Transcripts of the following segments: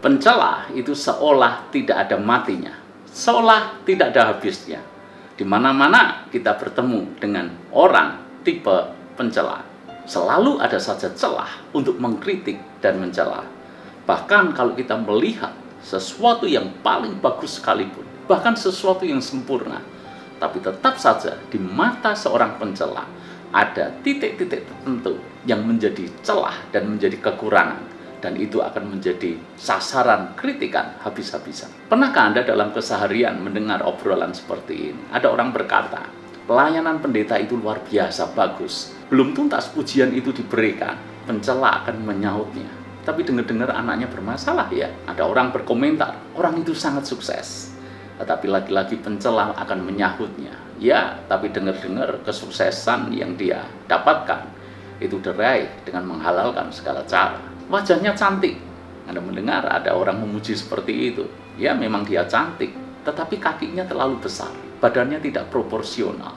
Pencela itu seolah tidak ada matinya, seolah tidak ada habisnya. Di mana-mana kita bertemu dengan orang tipe pencela, selalu ada saja celah untuk mengkritik dan mencela. Bahkan kalau kita melihat sesuatu yang paling bagus sekalipun, bahkan sesuatu yang sempurna, tapi tetap saja di mata seorang pencela ada titik-titik tertentu yang menjadi celah dan menjadi kekurangan. Dan itu akan menjadi sasaran kritikan habis-habisan. Pernahkah Anda dalam keseharian mendengar obrolan seperti ini? Ada orang berkata, pelayanan pendeta itu luar biasa bagus. Belum tuntas pujian itu diberikan, pencela akan menyautnya. Tapi dengar-dengar anaknya bermasalah ya. Ada orang berkomentar, orang itu sangat sukses. Tetapi lagi-lagi pencela akan menyahutnya. Ya, tapi dengar-dengar kesuksesan yang dia dapatkan itu diraih dengan menghalalkan segala cara. Wajahnya cantik. Anda mendengar ada orang memuji seperti itu. Ya, memang dia cantik, tetapi kakinya terlalu besar, badannya tidak proporsional.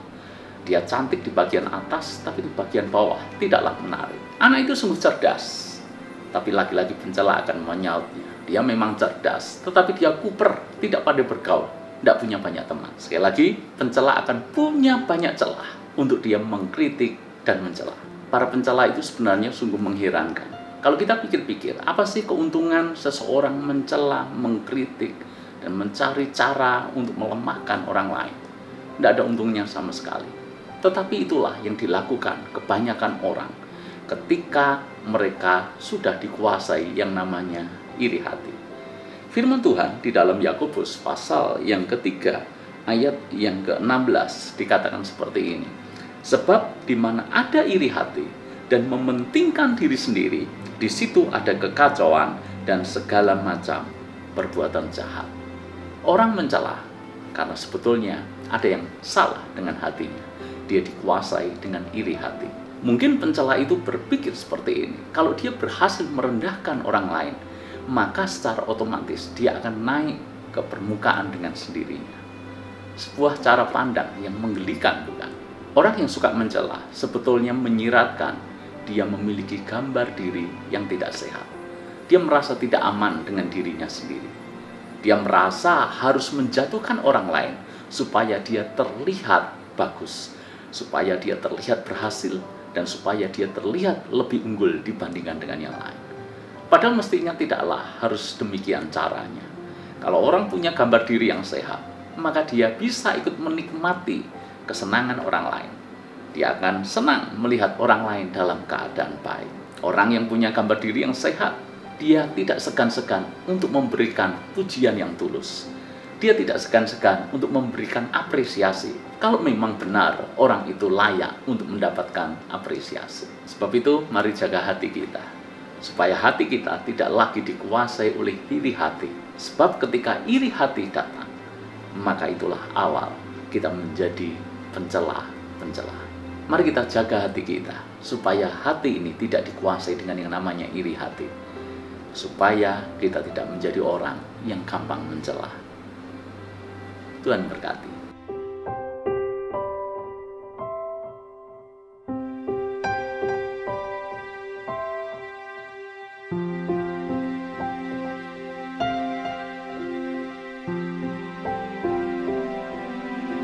Dia cantik di bagian atas, tapi di bagian bawah tidaklah menarik. Anak itu sungguh cerdas, tapi lagi-lagi pencela akan menyautnya. Dia memang cerdas, tetapi dia kuper, tidak pandai bergaul, tidak punya banyak teman. Sekali lagi, pencela akan punya banyak celah untuk dia mengkritik dan mencela. Para pencela itu sebenarnya sungguh mengherankan. Kalau kita pikir-pikir, apa sih keuntungan seseorang mencela, mengkritik, dan mencari cara untuk melemahkan orang lain? Tidak ada untungnya sama sekali. Tetapi itulah yang dilakukan kebanyakan orang ketika mereka sudah dikuasai yang namanya iri hati. Firman Tuhan di dalam Yakobus pasal yang ketiga, ayat yang ke-16 dikatakan seperti ini. Sebab di mana ada iri hati dan mementingkan diri sendiri, di situ ada kekacauan dan segala macam perbuatan jahat. Orang mencela karena sebetulnya ada yang salah dengan hatinya. Dia dikuasai dengan iri hati. Mungkin pencela itu berpikir seperti ini. Kalau dia berhasil merendahkan orang lain, maka secara otomatis dia akan naik ke permukaan dengan sendirinya. Sebuah cara pandang yang menggelikan, bukan? Orang yang suka mencela sebetulnya menyiratkan dia memiliki gambar diri yang tidak sehat. Dia merasa tidak aman dengan dirinya sendiri. Dia merasa harus menjatuhkan orang lain supaya dia terlihat bagus, supaya dia terlihat berhasil, dan supaya dia terlihat lebih unggul dibandingkan dengan yang lain. Padahal mestinya tidaklah harus demikian caranya. Kalau orang punya gambar diri yang sehat, maka dia bisa ikut menikmati kesenangan orang lain. Dia akan senang melihat orang lain dalam keadaan baik. Orang yang punya gambar diri yang sehat, dia tidak segan-segan untuk memberikan pujian yang tulus. Dia tidak segan-segan untuk memberikan apresiasi kalau memang benar orang itu layak untuk mendapatkan apresiasi. Sebab itu, mari jaga hati kita, supaya hati kita tidak lagi dikuasai oleh iri hati. Sebab ketika iri hati datang, maka itulah awal kita menjadi pencela-pencela. Mari kita jaga hati kita, supaya hati ini tidak dikuasai dengan yang namanya iri hati. Supaya kita tidak menjadi orang yang gampang mencela. Tuhan berkati.